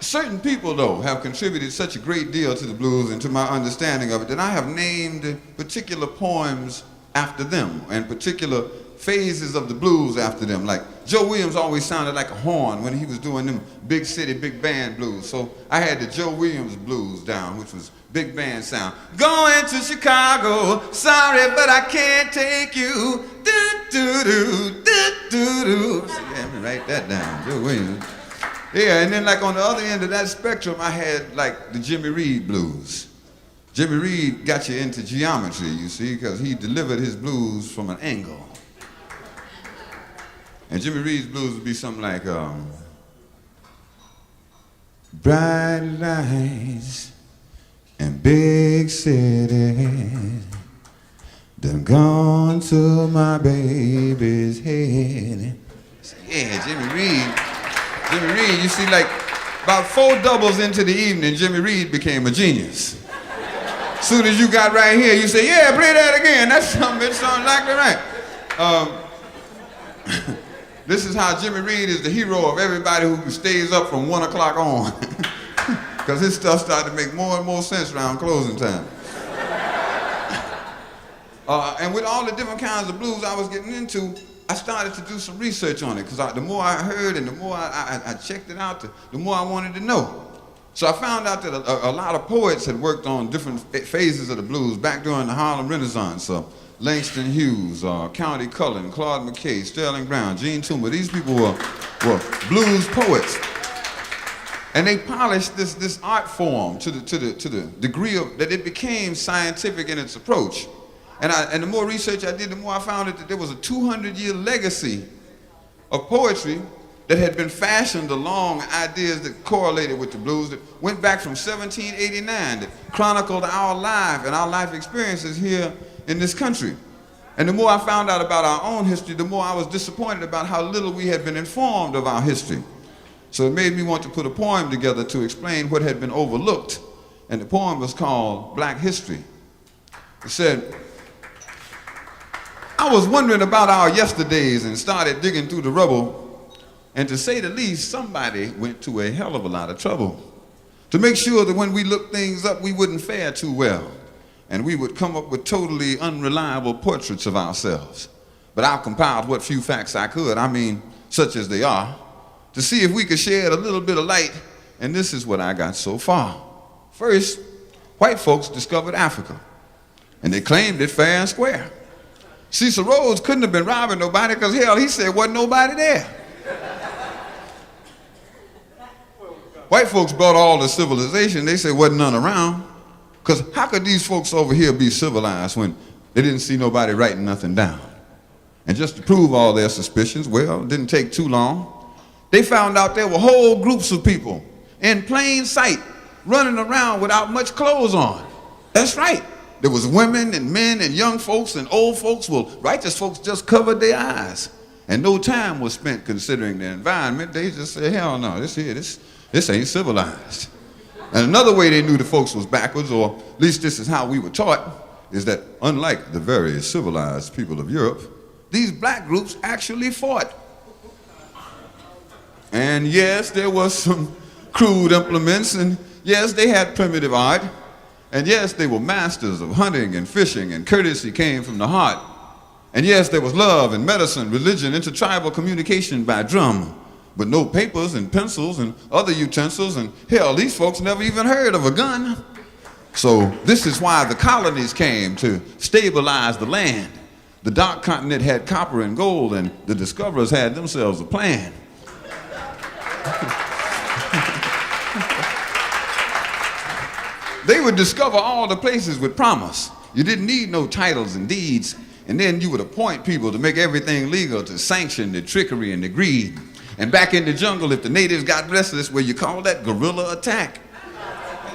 Certain people, though, have contributed such a great deal to the blues and to my understanding of it that I have named particular poems after them and particular phases of the blues after them. Like Joe Williams always sounded like a horn when he was doing them big city, big band blues. So I had the Joe Williams blues down, which was big band sound. Going to Chicago, sorry, but I can't take you. Do-do-do, do-do-do. So, yeah, let me write that down, Joe Williams. Yeah, and then like on the other end of that spectrum, I had like the Jimmy Reed blues. Jimmy Reed got you into geometry, you see, because he delivered his blues from an angle. And Jimmy Reed's blues would be something like, bright lights and big cities done gone to my baby's head. Yeah, Jimmy Reed. Jimmy Reed, you see, like about 4 doubles into the evening, Jimmy Reed became a genius. Soon as you got right here, you say, yeah, play that again. That's something that sounds like that right. This is how Jimmy Reed is the hero of everybody who stays up from 1 o'clock on. Because his stuff started to make more and more sense around closing time. And with all the different kinds of blues I was getting into, I started to do some research on it, because the more I heard and the more I checked it out, the more I wanted to know. So I found out that a lot of poets had worked on different phases of the blues back during the Harlem Renaissance. Langston Hughes, County Cullen, Claude McKay, Sterling Brown, Gene Toomer. These people were blues poets. And they polished this art form to the degree of that it became scientific in its approach. And the more research I did, the more I found that there was a 200-year legacy of poetry that had been fashioned along ideas that correlated with the blues, that went back from 1789, that chronicled our life and our life experiences here in this country. And the more I found out about our own history, the more I was disappointed about how little we had been informed of our history. So it made me want to put a poem together to explain what had been overlooked. And the poem was called Black History. It said, I was wondering about our yesterdays and started digging through the rubble. And to say the least, somebody went to a hell of a lot of trouble to make sure that when we looked things up, we wouldn't fare too well. And we would come up with totally unreliable portraits of ourselves. But I compiled what few facts I could, such as they are, to see if we could shed a little bit of light, and this is what I got so far. First, white folks discovered Africa, and they claimed it fair and square. Cecil Rhodes couldn't have been robbing nobody, because hell, he said wasn't nobody there. White folks brought all the civilization, they said wasn't none around. Because how could these folks over here be civilized when they didn't see nobody writing nothing down? And just to prove all their suspicions, well, it didn't take too long. They found out there were whole groups of people in plain sight running around without much clothes on. That's right. There was women and men and young folks and old folks. Well, righteous folks just covered their eyes. And no time was spent considering the environment. They just said, hell no, this ain't civilized. And another way they knew the folks was backwards, or at least this is how we were taught, is that unlike the very civilized people of Europe, these black groups actually fought. And yes, there was some crude implements, and yes, they had primitive art, and yes, they were masters of hunting and fishing, and courtesy came from the heart. And yes, there was love and medicine, religion, intertribal communication by drum. But no papers and pencils and other utensils, and hell, these folks never even heard of a gun. So this is why the colonies came, to stabilize the land. The dark continent had copper and gold, and the discoverers had themselves a plan. They would discover all the places with promise. You didn't need no titles and deeds, and then you would appoint people to make everything legal, to sanction the trickery and the greed. And back in the jungle, if the natives got restless, well, you call that guerrilla attack.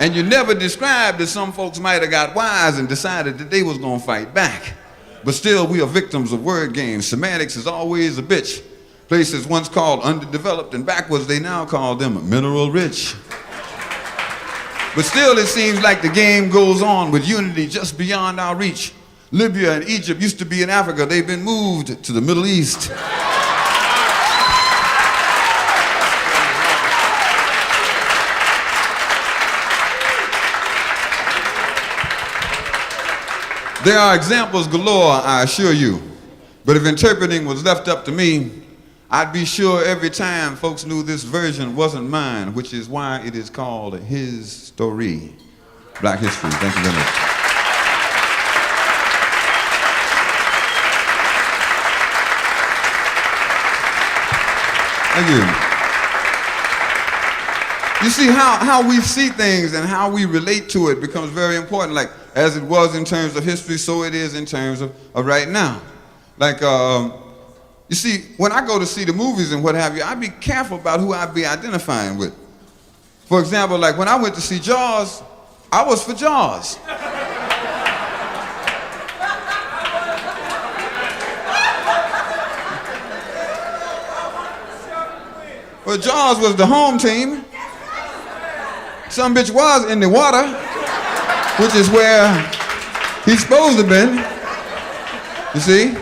And you never described that some folks might have got wise and decided that they was gonna fight back. But still, we are victims of word games. Semantics is always a bitch. Places once called underdeveloped and backwards, they now call them mineral rich. But still, it seems like the game goes on with unity just beyond our reach. Libya and Egypt used to be in Africa. They've been moved to the Middle East. There are examples galore, I assure you. But if interpreting was left up to me, I'd be sure every time folks knew this version wasn't mine, which is why it is called His Story. Black history. Thank you very much. Thank you. You see, how we see things and how we relate to it becomes very important. Like, as it was in terms of history, so it is in terms of right now. Like, you see, when I go to see the movies and what have you, I be careful about who I be identifying with. For example, like when I went to see Jaws, I was for Jaws. Well, Jaws was the home team. Some bitch was in the water, which is where he's supposed to have been. You see?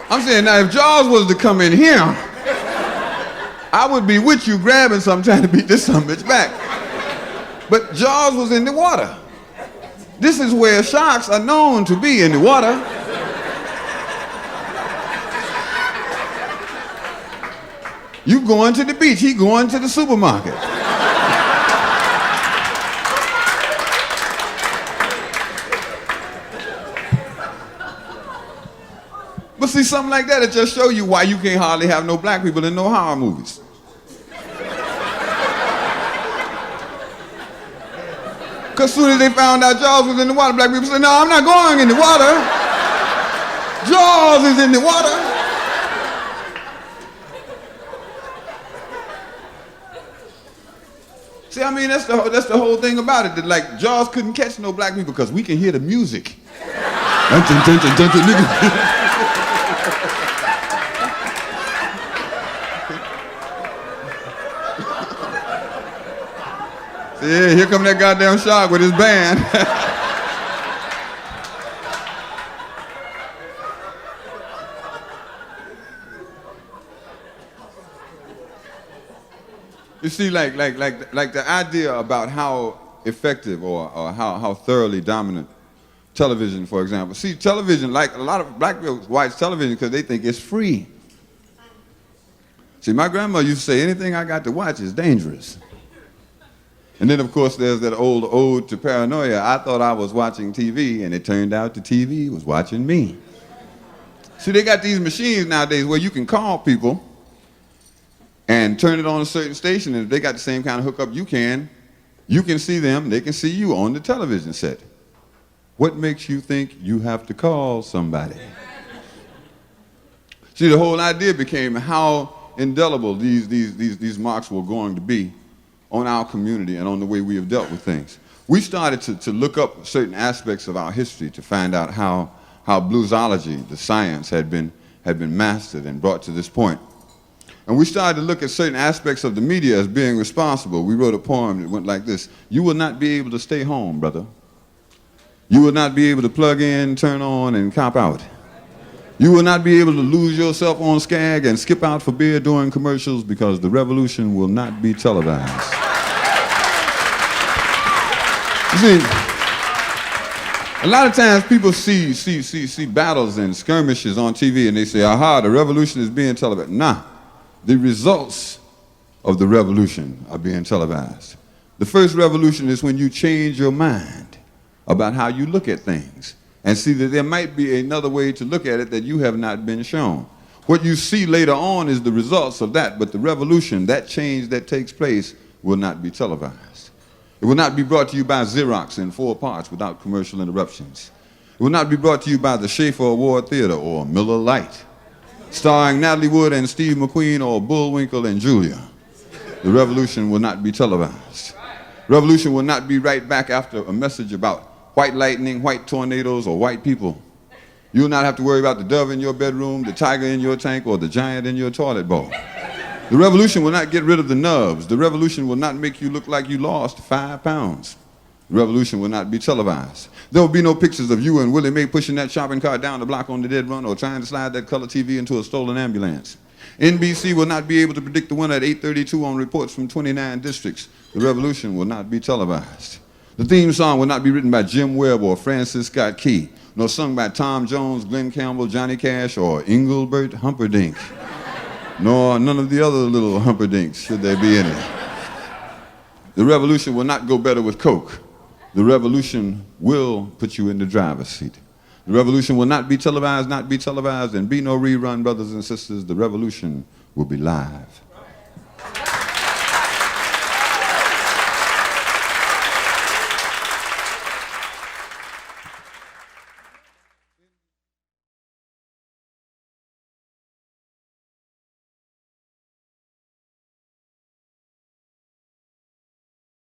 I'm saying now, if Jaws was to come in here, I would be with you grabbing something trying to beat this son bitch back. But Jaws was in the water. This is where sharks are known to be, in the water. You going to the beach, he going to the supermarket. But see, something like that, it just show you why you can't hardly have no black people in no horror movies. Because soon as they found out Jaws was in the water, black people said, no, I'm not going in the water. Jaws is in the water. See, I mean, that's the whole thing about it. That, like, Jaws couldn't catch no black people because we can hear the music. See, here come that goddamn shark with his band. You see, like the idea about how effective or how thoroughly dominant television, for example. See, television, like a lot of black people watch television because they think it's free. See, my grandma used to say, anything I got to watch is dangerous. And then, of course, there's that old ode to paranoia. I thought I was watching TV, and it turned out the TV was watching me. See, they got these machines nowadays where you can call people and turn it on a certain station, and if they got the same kind of hookup you can see them, they can see you on the television set. What makes you think you have to call somebody? See, the whole idea became how indelible these marks were going to be on our community and on the way we have dealt with things. We started to look up certain aspects of our history to find out how bluesology, the science, had been mastered and brought to this point. And we started to look at certain aspects of the media as being responsible. We wrote a poem that went like this: you will not be able to stay home, brother. You will not be able to plug in, turn on, and cop out. You will not be able to lose yourself on Skag and skip out for beer during commercials because the revolution will not be televised. You see, a lot of times people see battles and skirmishes on TV and they say, aha, the revolution is being televised. Nah, the results of the revolution are being televised. The first revolution is when you change your mind about how you look at things and see that there might be another way to look at it that you have not been shown. What you see later on is the results of that, but the revolution, that change that takes place, will not be televised. It will not be brought to you by Xerox in 4 parts without commercial interruptions. It will not be brought to you by the Schaefer Award Theater or Miller Lite, starring Natalie Wood and Steve McQueen or Bullwinkle and Julia. The revolution will not be televised. Revolution will not be right back after a message about white lightning, white tornadoes, or white people. You will not have to worry about the dove in your bedroom, the tiger in your tank, or the giant in your toilet bowl. The revolution will not get rid of the nubs. The revolution will not make you look like you lost 5 pounds. The revolution will not be televised. There will be no pictures of you and Willie Mae pushing that shopping cart down the block on the dead run or trying to slide that color TV into a stolen ambulance. NBC will not be able to predict the winner at 8:32 on reports from 29 districts. The revolution will not be televised. The theme song will not be written by Jim Webb or Francis Scott Key, nor sung by Tom Jones, Glenn Campbell, Johnny Cash, or Engelbert Humperdinck, nor none of the other little Humperdinks, should there be any. The revolution will not go better with Coke. The revolution will put you in the driver's seat. The revolution will not be televised, and be no rerun, brothers and sisters. The revolution will be live.